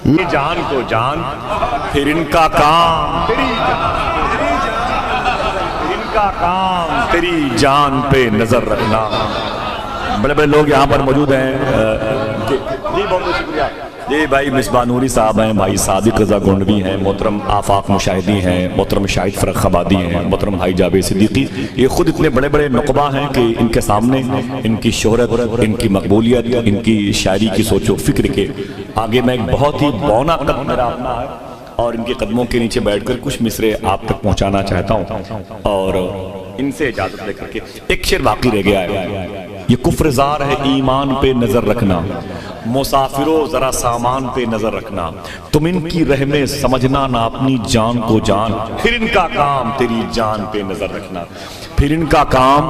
जान को जान, फिर इनका काम तेरी इनका काम तेरी जान पे नजर रखना। बड़े बड़े लोग यहाँ पर मौजूद हैं। जी बहुत बहुत शुक्रिया। जी भाई मिसबा नूरी साहब हैं, भाई सादिक रज़ा गोंडवी हैं, मोहतरम आफाक मुशाहिदी हैं, मोहतरम शाहिद फरखाबादी हैं, मोहतरम भाई जावेद सिद्दीकी। ये खुद इतने बड़े बड़े नुकबा हैं कि इनके सामने इनकी शोहरत, इनकी मकबूलियत, इनकी शायरी की सोचो फिक्र के आगे मैं एक बहुत ही बौना कदम मेरा अपना है और इनके कदमों के नीचे बैठकर कुछ मिसरे आप तक पहुंचाना चाहता हूं और इनसे इजाजत लेकर के एक शेर बाकी रह गया है। ये कुफ्रजार है ईमान पे नजर रखना, मुसाफिरों जरा सामान पे नजर रखना, तुम इनकी रहमें समझना ना अपनी जान को जान, फिर इनका काम तेरी जान पे नजर रखना, फिर इनका काम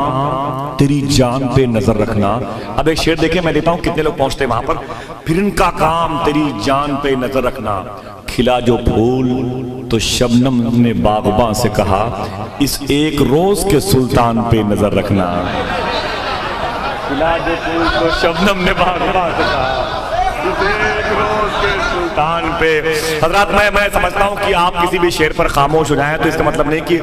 तेरी जान पे नजर रखना। अब एक शेर देखें, मैं देता हूं कितने लोग पहुंचते हैं वहां पर। फिर इनका काम तेरी जान पे नजर रखना, खिला जो फूल तो शबनम ने बागबां से कहा, इस एक रोज के सुल्तान पे नजर रखना। खिला जो फूल तो शबनम ने बागबां से कहा, इस एक रोज के सुल्तान पे। हजरात मैं समझता हूँ कि आप किसी भी शेर पर खामोश हो जाएं तो इसका मतलब नहीं कि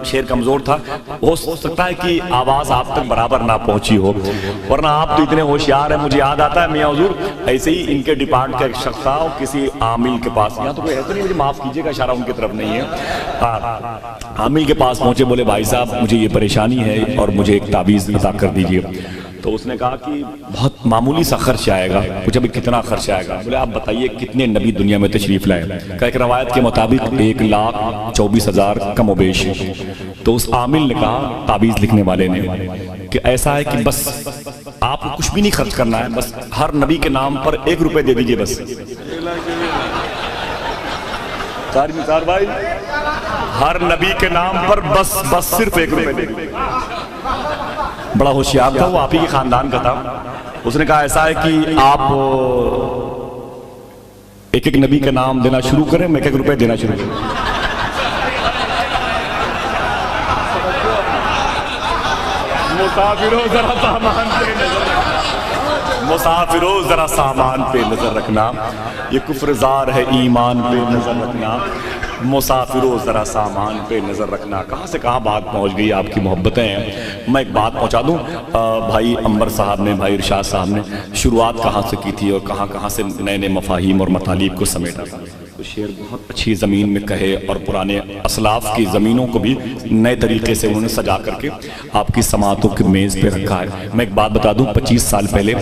शेर कमजोर था। हो सकता है कि आवाज आप तक बराबर ना पहुंची हो, वरना आप तो इतने होशियार हैं। मुझे याद आता है मियां हुजूर ऐसे ही इनके डिपार्टमेंट का एक शख्स था और किसी आमिल के पास, यहाँ तो कोई ऐसा नहीं, मुझे माफ कीजिएगा इशारा उनकी तरफ नहीं है, आमिल के पास पहुंचे, बोले भाई साहब मुझे ये परेशानी है और मुझे एक तावीज़ अता कर दीजिए। तो उसने कहा कि बहुत मामूली सा खर्च आएगा। पूछा भाई कितना खर्च आएगा? बोले आप बताइए कितने नबी दुनिया में तशरीफ लाए? का एक रवायत के मुताबिक 1,24,000 कमोबेश। तो उस आमिल ने कहा, ताबीज लिखने वाले ने, कि ऐसा है कि बस आपको कुछ भी नहीं खर्च करना है, बस हर नबी के नाम पर 1 रुपए दे दीजिए बस। चार भाई, हर नबी के नाम पर बस सिर्फ 1 रुपए दे दीजिए। बड़ा होशियार था वो, आप ही के खानदान का था। उसने कहा ऐसा है कि आप एक एक नबी का नाम देना शुरू करें, मैं 1 रुपए देना शुरू करूं। मुसाफिरों जरा सामान पे नजर रखना, मुसाफिरों जरा सामान पे नजर रखना, ये कुफ्रजार है ईमान पे नजर रखना, मुसाफिरों जरा सामान पे नजर रखना। कहाँ से कहाँ बात पहुँच गई, आपकी मोहब्बतें हैं। मैं एक बात पहुँचा दूँ, भाई अंबर साहब ने, भाई इरशाद साहब ने शुरुआत कहाँ से की थी और कहाँ कहाँ से नए नए मफाहिम और मतालीब को समेटा था। तो शेर बहुत अच्छी ज़मीन में कहे और पुराने असलाफ की ज़मीनों को भी नए तरीके से उन्होंने सजा करके आपकी समातों की मेज़ पे रखा है। मैं एक बात बता दूं, 25 साल पहले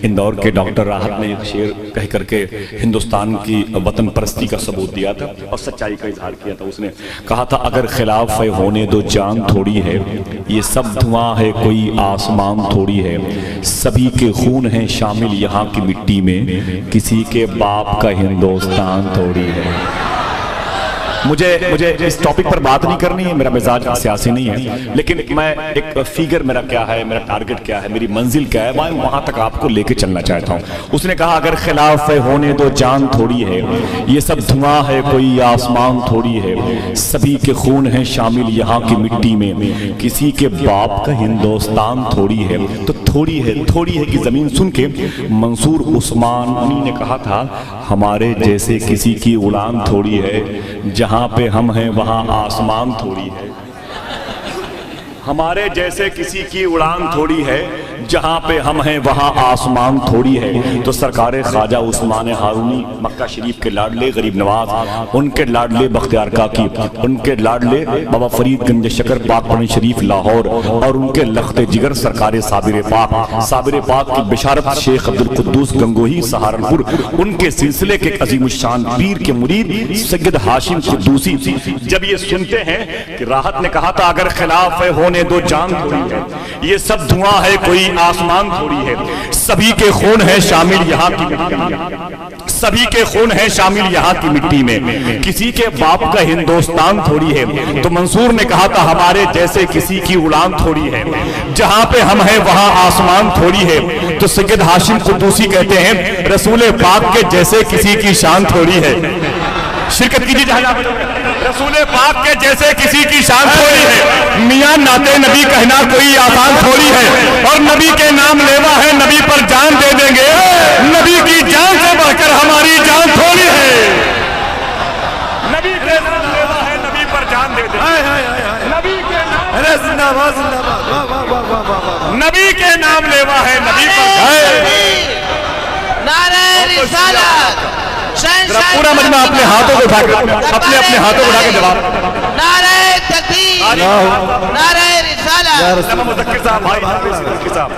इंदौर के डॉक्टर राहत ने एक शेर कह करके हिंदुस्तान की वतन परस्ती का सबूत दिया था और सच्चाई का इजहार किया था। उसने कहा था, अगर खिलाफ होने दो जान थोड़ी है, ये सब धुआं है कोई आसमान थोड़ी है, सभी के खून हैं शामिल यहाँ की मिट्टी में, किसी के बाप का हिंदुस्तान थोड़ी है। मुझे इस टॉपिक पर बात नहीं करनी है, मेरा मिजाज सियासी नहीं है, लेकिन मैं एक फिगर, मेरा क्या है, मेरा टारगेट क्या है, मेरी मंजिल क्या है, मैं वहां तक आपको लेके चलना चाहता हूं। उसने कहा, अगर खिलाफ होने दो जान थोड़ी है, ये सब धुआं है कोई आसमान थोड़ी है, सभी के खून हैं शामिल यहाँ की मिट्टी में, किसी के बाप का हिंदुस्तान थोड़ी है। तो थोड़ी है कि जमीन सुन के मंसूर उस्मानी ने कहा था, हमारे जैसे किसी की उड़ान थोड़ी है, जहां पे हम हैं वहां आसमान थोड़ी है। हमारे जैसे किसी की उड़ान थोड़ी है, जहां पे हम हैं वहां आसमान थोड़ी है। तो सरकार ख्वाजा उस्मान हारूनी, मक्का शरीफ के लाडले गरीब नवाज, उनके लाडले बख्तियार काकी, उनके लाडले बाबा फरीद गंज शकर पाक शरीफ लाहौर, और उनके लख्ते जिगर सरकार साबिर पाक की बिशारत शेख अब्दुल कुद्दूस गंगोही सहारनपुर, उनके सिलसिले के अजीम शान पीर के मुरीद सैयद हाशिम कुद्दूसी, जब ये सुनते हैं कि राहत ने कहा था, अगर खिलाफ होने दो जान थोड़ी है, ये सब धुआं है कोई आसमान थोड़ी है, सभी के खून है शामिल यहाँ की मिट्टी में, सभी के खून है शामिल यहाँ की मिट्टी में, किसी के बाप का हिंदुस्तान थोड़ी है। तो मंसूर ने कहा था, हमारे जैसे किसी की उड़ान थोड़ी है, जहां पे हम हैं वहां आसमान थोड़ी है। तो सैयद हाशिम कुद्दूसी कहते हैं, रसूल पाक के जैसे किसी की शान थोड़ी है। शिरकत कीजिए जहां रसूल पाक के जैसे किसी की शान थोड़ी है, मियां नाते नबी कहना कोई आसान थोड़ी है, और नबी के नाम लेवा है, नबी पर जान दे देंगे, नबी की जान से बढ़कर हमारी जान जिंदाबाद जिंदाबाद, वाह वाह वाह वाह वाह वाह। नबी के नाम लेवा है नबी पर नारे रिसालत, पूरा मजमा अपने हाथों को उठा के अपने अपने हाथों को उठा के जवाब। नारे तकबीर, नारे रिसालत। मुज़क्किर साहब, भाई मुज़क्किर साहब,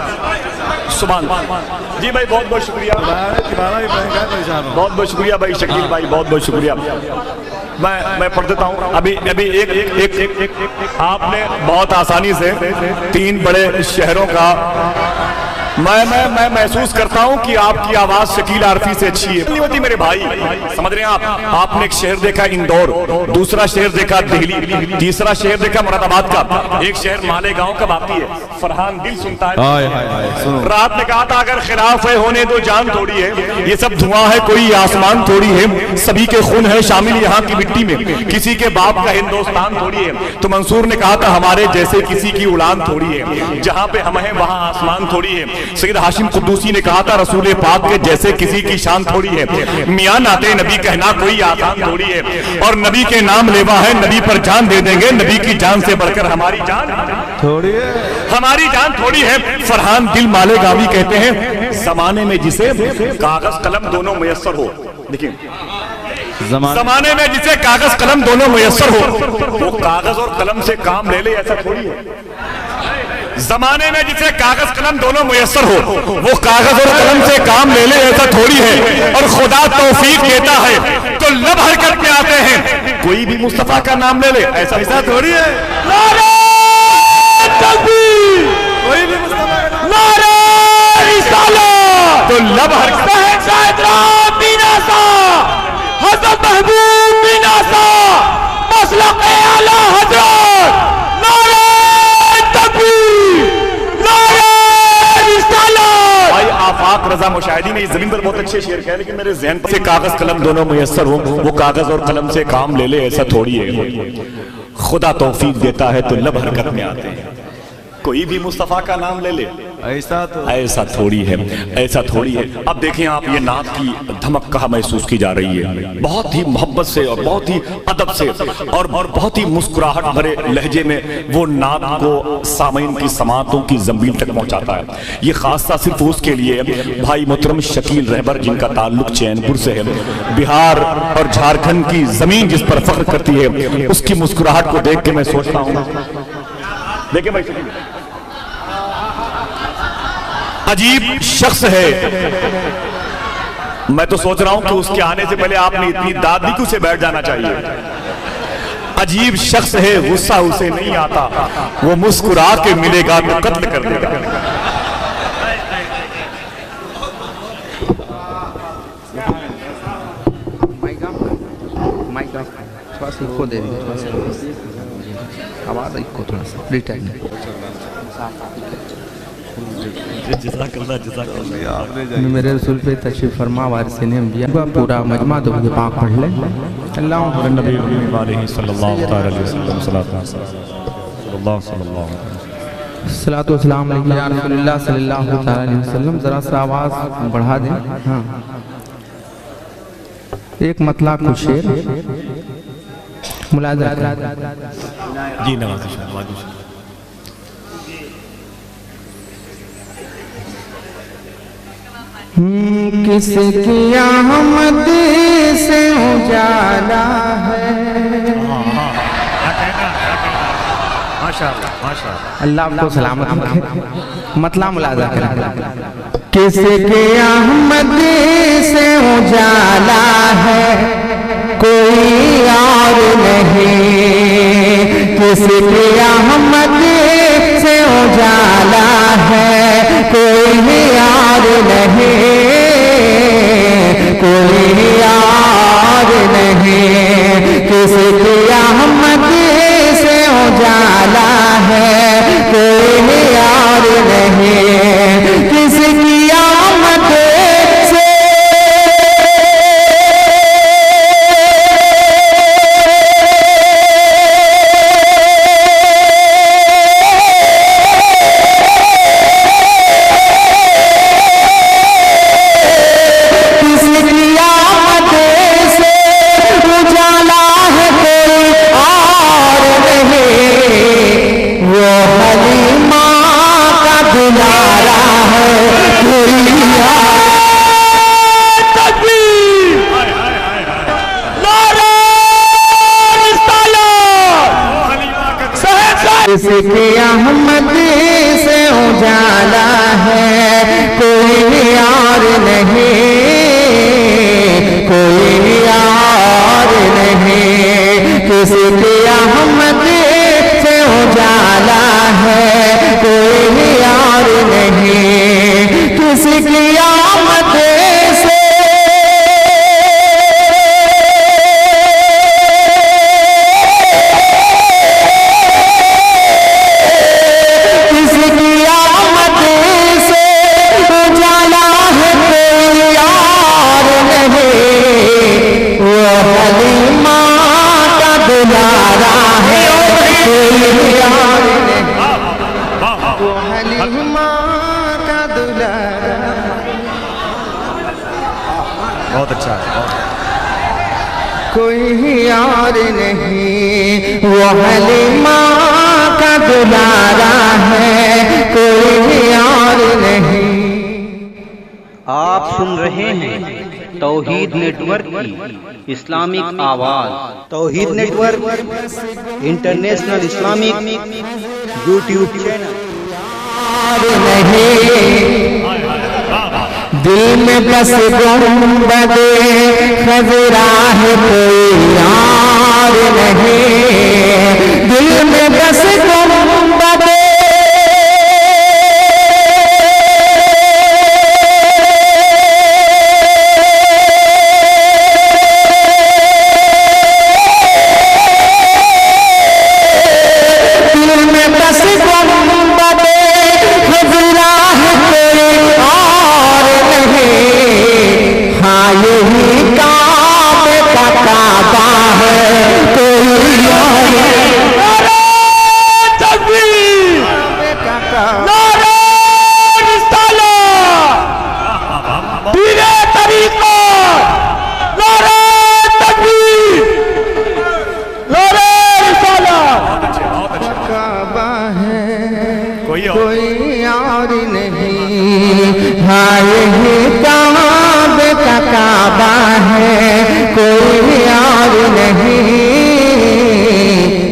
सुभान जी भाई, बहुत बहुत शुक्रिया, बहुत बहुत शुक्रिया भाई शकील भाई, बहुत बहुत शुक्रिया। मैं पढ़ देता हूँ अभी अभी एक एक एक एक एक आपने बहुत आसानी से 3 बड़े शहरों का मैं महसूस करता हूं कि आपकी आवाज शकील आरफी से अच्छी है। नहीं होती मेरे भाई, समझ रहे हैं आप। आपने एक शहर देखा इंदौर, दूसरा शहर देखा दिल्ली, तीसरा शहर देखा मुरादाबाद का, एक शहर मालेगांव का बाकी है। फरहान दिल सुनता है। रात ने कहा था अगर खिलाफ है होने दो जान थोड़ी है, ये सब धुआं है कोई आसमान थोड़ी है, सभी के खून है शामिल यहाँ की मिट्टी में, किसी के बाप का हिंदुस्तान थोड़ी है। तो मंसूर ने कहा था हमारे जैसे किसी की उड़ान थोड़ी है, जहाँ पे हम हैं वहाँ आसमान थोड़ी है। सैयद हाशिम कुद्दूसी ने कहा था रसूल पाक के जैसे किसी की शान थोड़ी है, मियां नाते नबी कहना कोई आसान थोड़ी है, और नबी के नाम लेवा है नबी पर जान दे देंगे, नबी की जान से बढ़कर हमारी जान थोड़ी है, हमारी जान थोड़ी है। फरहान दिल मालेगावी कहते हैं जमाने में जिसे कागज कलम दोनों मुयस्सर हो, देखिए जमाने में जिसे कागज कलम दोनों मुयस्सर हो, वो कागज और कलम से काम ले ले ऐसा थोड़ी है। जमाने में जिसे कागज कलम दोनों मुयस्सर हो, वो कागज और कलम से काम ले ले ऐसा थोड़ी है। और खुदा तौफीक देता है तो लब हरकत में आते हैं, कोई भी मुस्तफा का नाम ले ले ऐसा थोड़ी है। नारे तकबीर, कोई भी मुस्तफा का नाम, नारे रिसालत, तो लब हरकत है। शायद बीनासा हज़रत महबूब बीनासा मसलक आला हज़रत, नारे तकबीर, नारे रिसालत। भाई आफाक रजा मुशाहिदी ने इस जमीन पर बहुत अच्छे शेर कहे, लेकिन मेरे जहन से कागज कलम दोनों मुयस्सर हो, वो कागज और कलम से काम ले ले ऐसा थोड़ी है। खुदा तौफीक देता है तो लब हरकत में आते हैं, कोई भी मुस्तफा का नाम ले ले ऐसा थोड़ी है, ऐसा थोड़ी है। अब देखें आप, ये नात की धमक कहाँ महसूस की जा रही है, बहुत ही मोहब्बत से और बहुत ही अदब से और बहुत ही मुस्कुराहट भरे लहजे में वो नात को सामीन की समातों की जमीन तक पहुंचाता है। ये खासा सिर्फ उसके लिए भाई मोहतरम शकील रहबर, जिनका ताल्लुक चैनपुर से है, बिहार और झारखंड की जमीन जिस पर फख्र करती है, उसकी मुस्कुराहट को देख के मैं सोचता हूँ, देखिए भाई अजीब शख्स है। मैं तो सोच रहा हूं कि उसके आने से पहले आपने इतनी दादीकू से बैठ जाना चाहिए। अजीब शख्स है, गुस्सा उसे नहीं आता, वो मुस्कुरा के मिलेगा तो कत्ल कर देगा। थोड़ा सा इको दे दीजिए, आवाज इको थोड़ा सा रिटर्न। मेरे रसूल पे तशरीफ फरमा वारिस ने दिया पूरा मजमा तो मुझे पाक पढ़ ले। अल्लाह नबी सल्लल्लाहु अलैहि वसल्लम सलातो सलाम या रसूलुल्लाह सल्लल्लाहु अलैहि वसल्लम। जरा सा आवाज बढ़ा दें। हाँ, एक मतला कुछ शेर मुलाज़ा जी नवाज़। किसकी आमद से उजाला है, अल्लाह आपको सलामत रखे। मतला मुलाज़ा करें। किसकी आमद से उजाला है, कोई और नहीं, किसकी आमद से उजाला है, कोई और नहीं, कोई और नहीं, किसकी आमद से उजाला है, कोई और नहीं, किसकी आमद से वो किसकी अहमद से उजाला है, कोई यार नहीं, कोई यार नहीं। किसकी अहमद से उजाला है, कोई यार नहीं। किसकी आमद से बहुत अच्छा है। कोई यार नहीं, वो हलीमा का दुलारा है, कोई यार नहीं। आप सुन रहे हैं तौहीद नेटवर्क की इस्लामिक आवाज। Tauheed network international Islamic YouTube channel. दिल में बस गुंबदे खजरा है, कोई यार नहीं। दिल में बस गुंबदे कोई यार नहीं। हाँ यही काबे का काबा है, कोई यार नहीं,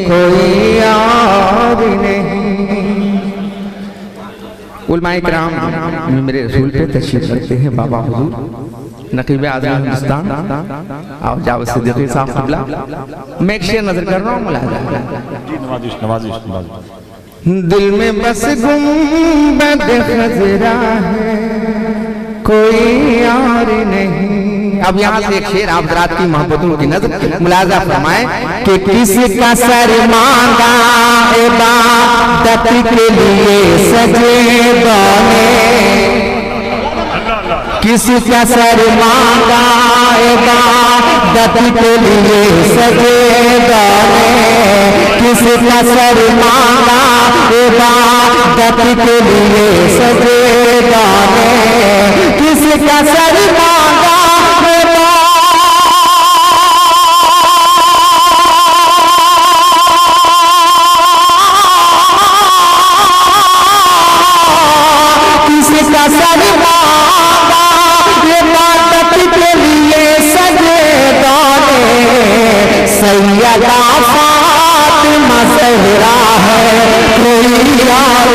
कोई यार नहीं। उलमाए किराम मेरे रसूल पे तशरीफ रखते हैं बाबा हुजूर नकीब आज़म हिंदुस्तान और जावेद सिद्दीकी साहब क़िबला। मैं एक शेर नजर कर रहा हूँ, मुलाहिज़ा। नवाजिश नवाजिश नवाजिश। दिल में बस गुंबद खजरा है, कोई यार नहीं। अब यहाँ से एक शेर आप रात की मोहब्बतों की नजर मुलाजा फरमाए कि किसका सर मांगा इबादत के लिए सजे गाने, किसका सर मांगा इबादत के लिए सजे गाने, किसका सर मांगा इबादत के लिए सजे गाने, किसका सर मांगा किसका सर मांगा इबादत के लिए सजे गाने। सैयदा फातिमा ज़हरा है, कोई यार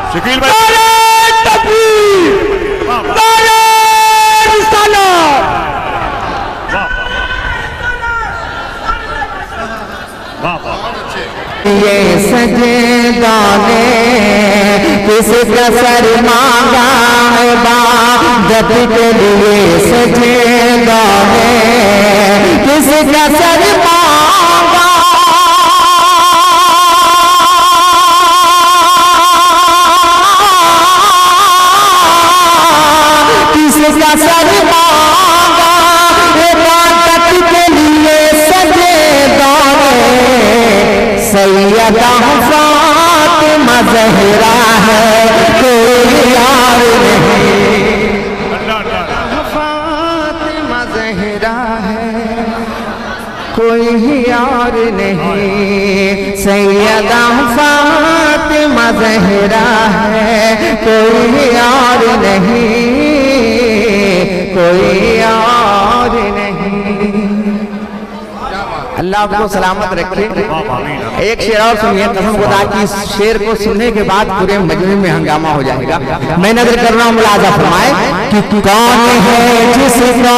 शकील भाई ये सजे गाने, किसका सर मांगा इबादत के लिए सजे गाने, किसका सर मांगा किसका सर मांगा इबादत के लिए सजे गाने। सैयदा फातिमा ज़हरा है, कोई यार नहीं। फातिमा ज़हरा है, कोई यार नहीं। सैयदा फातिमा फातिमा ज़हरा है, कोई और नहीं, कोई और नहीं। अल्लाह आपको सलामत रखे। एक शेर और सुनिए, कसम खुदा की इस शेर को सुनने के बाद पूरे मजमे में हंगामा हो जाएगा। मैं नजर कर रहा हूँ, मुलाजा फरमाए कि कौन है जिसका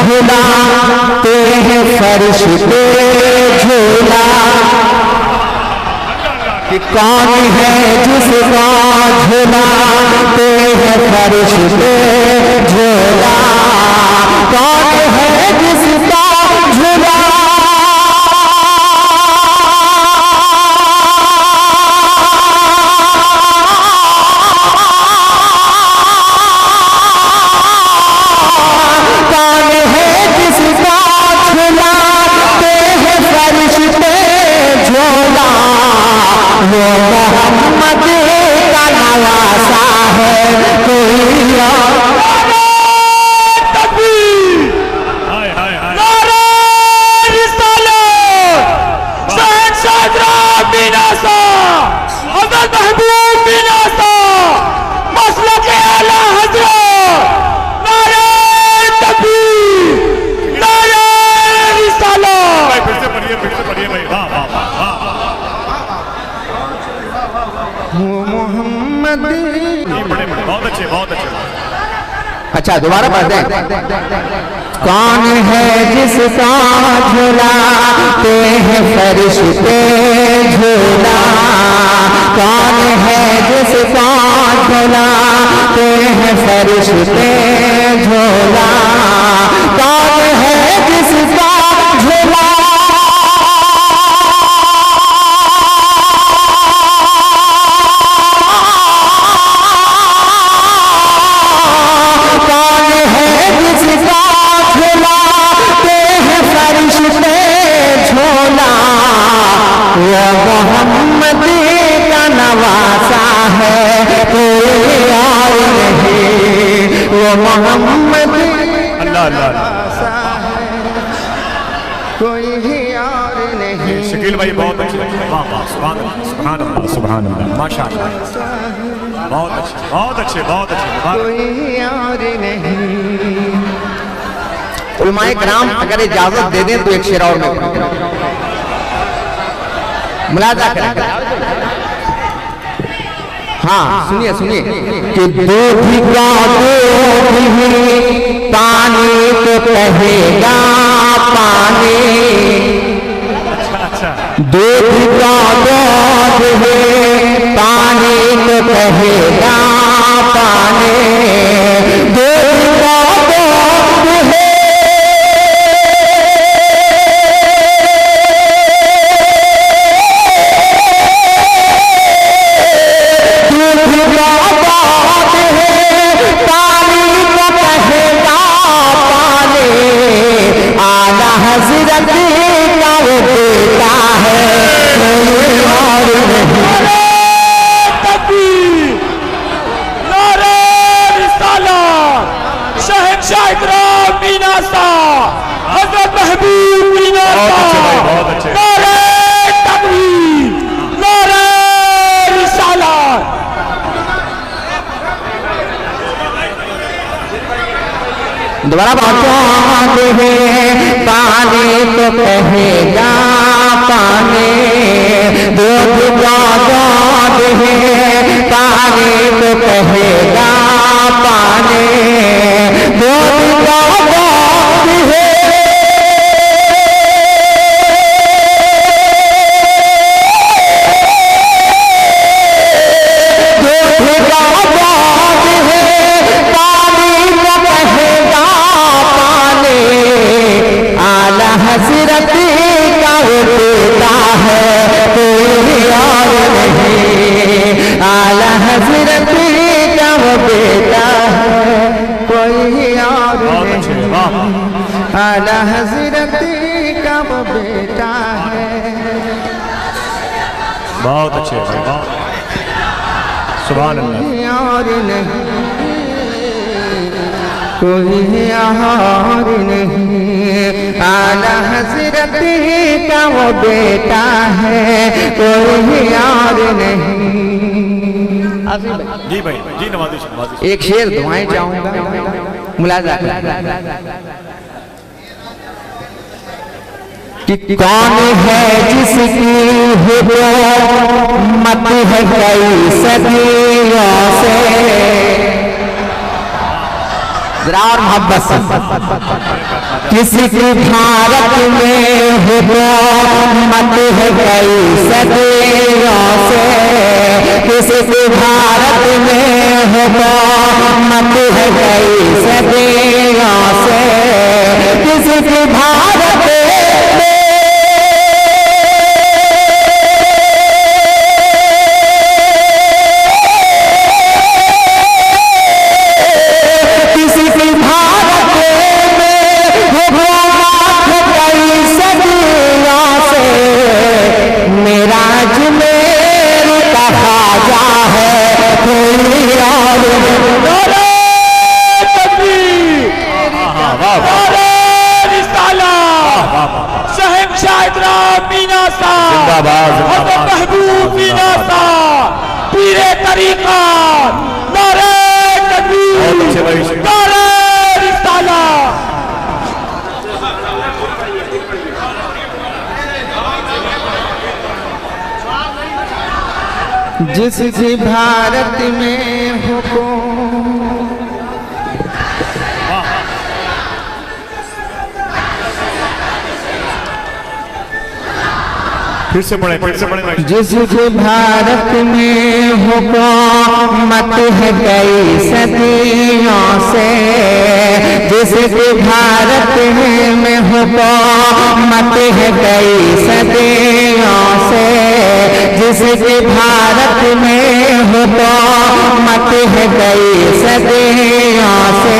झूलाते हैं फर्श पे झूला, कि कौन है जिसका झूलाते हैं फर्श पे झूला, कौन है जिसका झूला मोहम्मद का नवासा है, कोई और तकबीर, नारे रिसालत, शहंशाह बिनासा, हज़रत महबूब बिनासा, मसलक आला हज़रत, नारे तकबीर, नारे रिसालत। फिर से पढ़िए भाई, वाह वाह वाह। मोहम्मद, बहुत अच्छे, बहुत अच्छे। अच्छा दोबारा पढ़ते हैं। कौन है जिसका झूलाते हैं फर्श पे झूला, कौन है जिसका झूलाते हैं फर्श पे झूला, कौन है जिसका झूला मोहम्मद का नवासा है, कोई और नहीं, वो मोहम्मद अल्लाह अल्लाह, कोई और नहीं। शकील भाई बहुत अच्छे, वाह वाह, सुभान अल्लाह, सुभान अल्लाह, सुभान अल्लाह, माशाअल्लाह, बहुत अच्छे, बहुत अच्छे, बहुत अच्छे। कोई और नहीं। उलमाए कराम अगर इजाजत दे दें तो एक शेर और में मुलाजा करें। हाँ सुनिए सुनिए, कि दूध का दूध ही पानी तो कहेगा पानी, दूध का दूध है पानी तो कहेगा पानी, दूध का दूध है हज़रत महबूब बिनासा, नारे तकबीर, नारे रिसालत। दोबारा बात है, पानी तो कहेगा पानी, दूध का दूध है पानी तो कहेगा पानी, दूध का दूध है हज़रत का बेटा है, कोई और नहीं, आला हज़रत का बेटा है, कोई और नहीं, आला हज़रत का बेटा है। बहुत अच्छे भाई, सुभान अल्लाह। और नहीं, कोई और नहीं, आला हज़रत का वो बेटा है, कोई और नहीं। आसिफ भाई, जी भाई, जी नवाज़िश। एक शेर दुआएं चाहूंगा, मुलाजा कि कौन है जिसकी हुकूमत है कई सदियों से, जरा और मोहब्बत से, किसी की भारत में हुकूमत है कई सदियों से, किसी की भारत में हुकूमत है कई सदियों से, किसी की भारत महबूब मीना साहब पीरे तरीका, नारे तकबीर, नारे रिसाला। जिसकी भारत में हुकूम, फिर से पढ़े भाई। जिसके भारत में हुकूमत है कई सदियों से, जिसके भारत में हुकूमत है कई सदियों से, जिसके भारत में हुकूमत है कई सदियों से,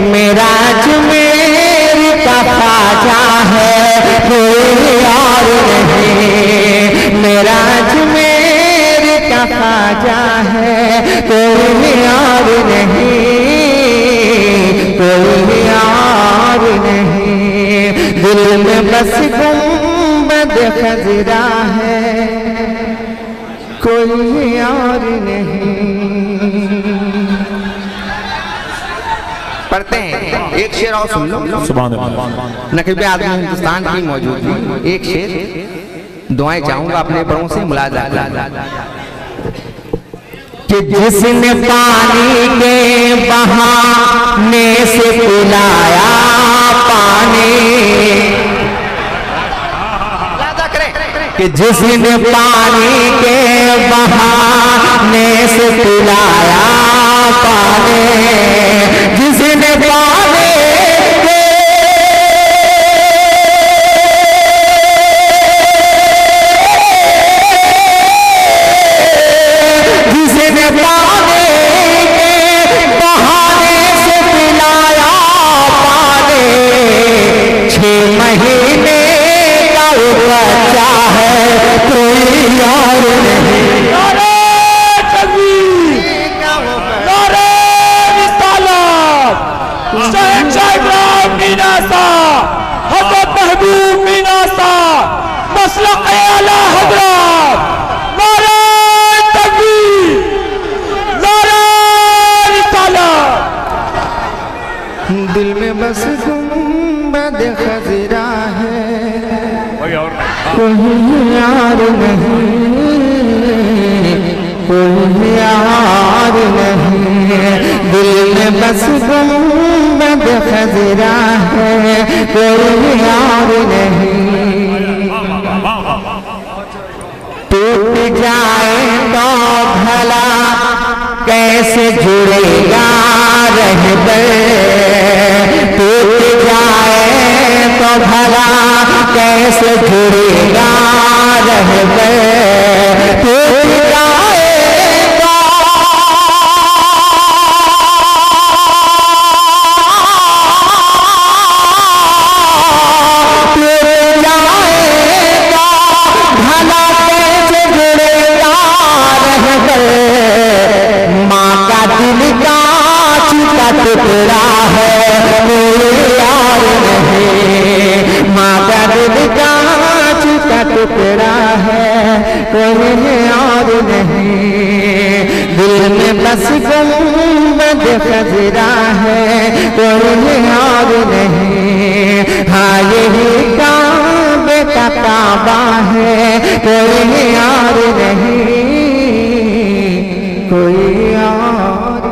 मेरा अजमेर का ख्वाजा है कोई और नहीं, मेरा अजमेर का ख्वाजा है कोई और नहीं, कोई और नहीं। दिल में बस गुंबद खजरा है कोई और नहीं। पढ़ते हैं एक शेर और सुन लो। सुभान अल्लाह। नकीबे आदमी हिंदुस्तान की मौजूद है। एक शेर दुआएं चाहूंगा अपने बड़ों से, मुलाजा कि जिसने पानी के बहाने से पिलाया पानी, कि जिसने पानी के बहाने से पिलाया पानी, जिसने पानी के जिसने पानी के बहाने से पिलाया पानी, 6 महीने का बच्चा है कोई और नहीं। मीना साहब, हज़रत महबूब मीना साहब, मसलक आला हज़रत, नारे तकबीर, नारे रिसाला। दिल में बस गुंबद खजरा है कोई और नहीं, कोई और नहीं। दिल में बस गुंबद खजरा है कोई और नहीं। टूट जाए तो भला कैसे जुड़ेगा रहबर, टूट जाए तो भला कैसे जुड़ेगा रहबर, टूट जाए टुकड़ा है कोई और नहीं, माँ का दिल का टुकड़ा है, कोई और नहीं। दिल में बस गुंबद खजरा है, कोई और नहीं। हाँ यही काबे का काबा है, कोई और नहीं, कोई और।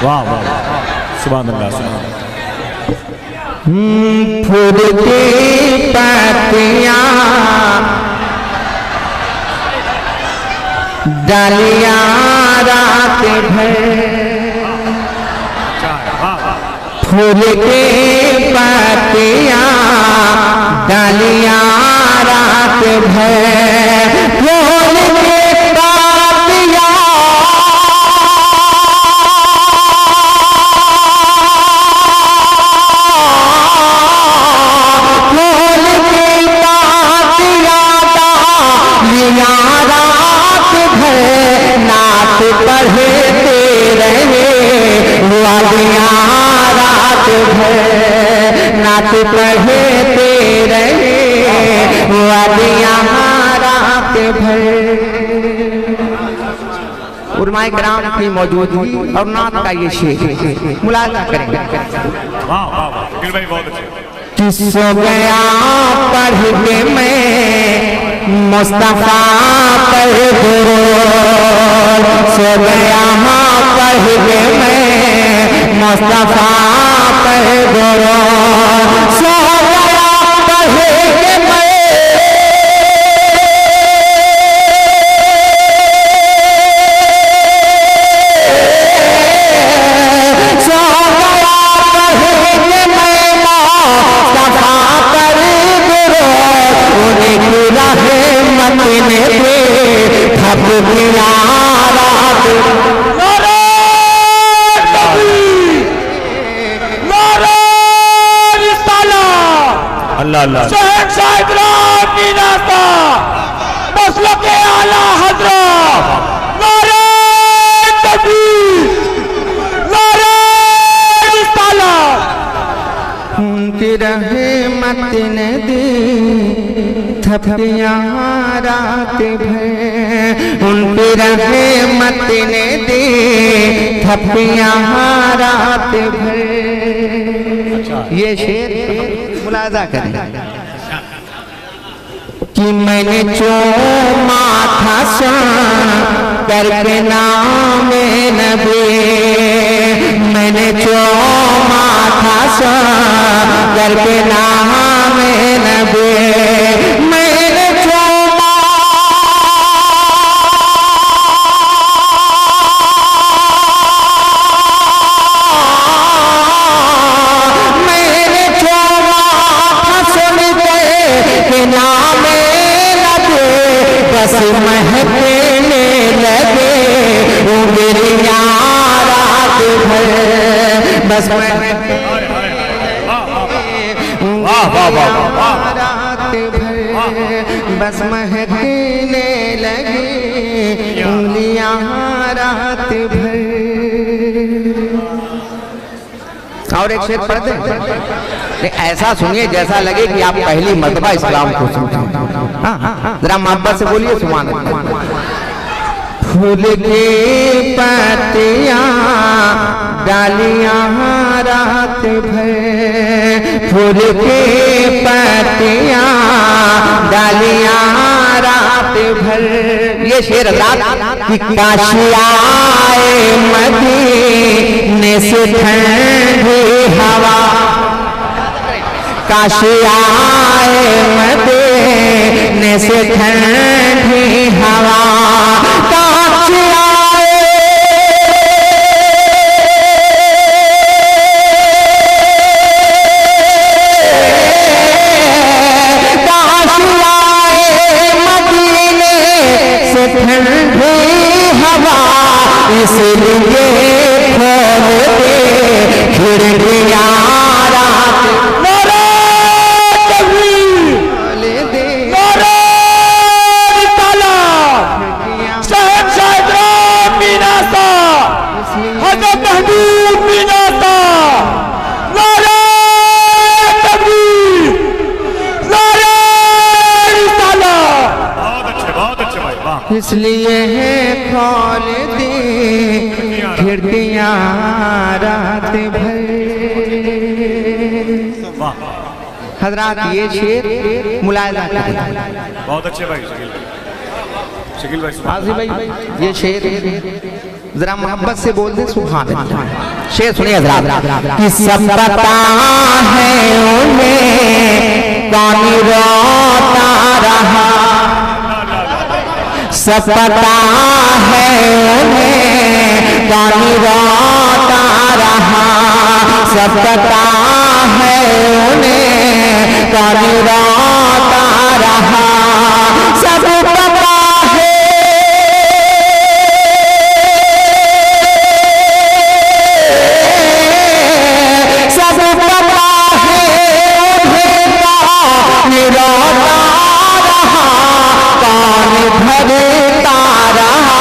वाह वाह सुभान अल्लाह सुभान अल्लाह। फूल की पत्तियां डालियां रात भर, फूल की पत्तियां डालियां रात भर, फूल की पत्तियां पढ़ते रहे, वादियाँ रात भर नात पढ़ते रहे, वादियाँ रात भर। उलमाए किराम की मौजूदगी और नात का ये शेर मुलाज़ा करेंगे। वाह वाह वाह गिर भाई बहुत अच्छे। किसो गया पढ़ के मैं मुस्तफा पर दुरूद, सो गया पढ़ के मैं मुस्तफा पर दुरूद, सो गया पढ़ के मैं अल्लाह शहंशाह इकराम की नाता मसलक आला हज़रत, नारे तकबीर, नारे रिसालत। उनकी रहमत ने दी थपड़ियां रात भर, उनकी रहमत ने दी थपड़ियां रात भर। ये शेर मुलाज़ा करें कि मैंने चूमा था करके नाम नबी, मैंने चूमा था करके नाम नबी, मैंने चूमा बस महकने लगे उंगलियां रात भर, बस महकने रात भर, बस महकने लगे उंगलियां रात भर। और एक शेर पढ़ दें, ऐसा सुनिए जैसा लगे कि आप पहली मर्तबा इस्लाम को सुनते हैं। जरा मोहब्बत से बोलिए सुभान अल्लाह। फूल की पत्तियां डालियां रात भर, फूल की पत्तियां डालियां रात भर। ये शेर रात की काशी आए मदीने से ठंडी हवा, काशी आए मदीने से ठंडी हवा, काशी आए मदीने से ठंडी हवा, इसलिए खोल दे खिड़कियां रात, इसलिए है खोल दी खिड़कियां रात भर। हजरात ये शेर मुलायजा करें। बहुत अच्छे भाई शकील भाई आसिफ भाई ये शेर जरा मोहब्बत से बोल दे सुभान अल्लाह। शेर सुनिए हजरात। कि सब पता है उन्हें कौन रोता रहा, सब पता है उन्हें कौन रोता रहा, सब पता है उन्हें कौन रोता रहा, सब पता है सब पता है उन्हें कौन रोता रहा, कौन भरता रहा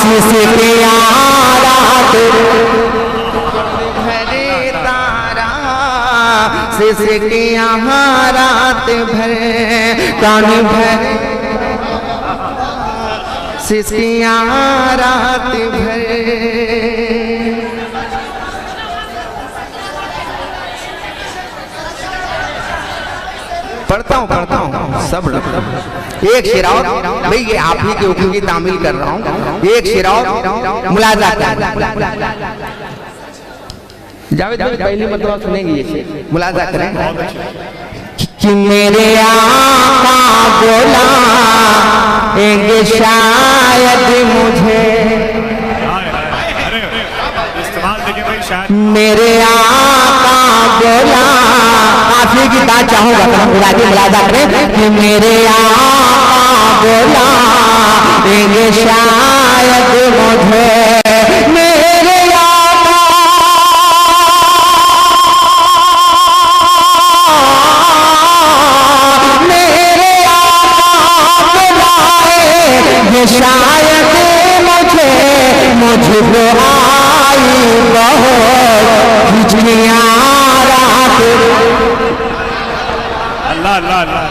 सिसकियां रात भरता रहा सिसकियां रात भर, कौन भर सिसकियां रात भर। पढ़ता हूँ सब एक शेर और भाई, ये आप ही के हुक्म की तामील कर रहा हूँ। एक शेर और मुलाजा कर जावेद भाई पहली मतलब सुनेंगे ये शेर, मुलाजा करें। कि मेरे आका बुलाएंगे शायद मुझे, मेरे आका बोला काफी की बात चाहूंगा तो हम बुला के मुलाजा करें। कि मेरे आका बोला देंगे शायद मुझे, मेरे आका मेरे आका बुलाएंगे शायद मुझे, मुझको आई बहुत हिजरियां रात अल्लाह अल्लाह अल्लाह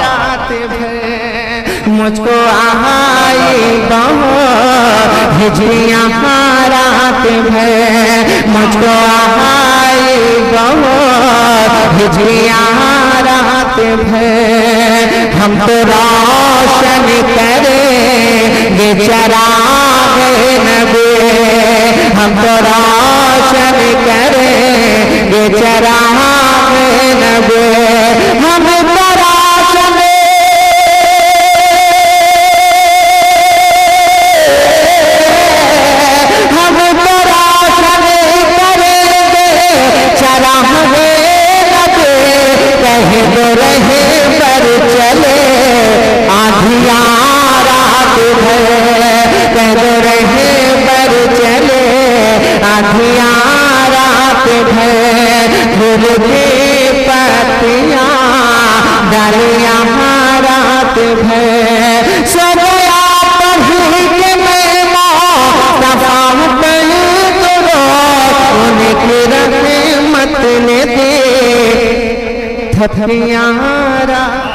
रात भर, मुझको आई बहुत हिजरियां रात भर, मुझको आई बहुत हिजरियां रात भर। हम तो रोशन करेंगे चरागे नबी, हम तो रोशन करेंगे चरागे नबी, हम तो रोशन हम तो रोशन करेंगे चरागे नबी, कहे तो रहे पर चले आधिया रात भर, कह तो रहे पर चले आधिया रात भर, फूल की पत्तियां डालियां रात भर, सजया पढ़ी के मैं तफाम पर करो, उनकी रहमत ने दे थपियां रात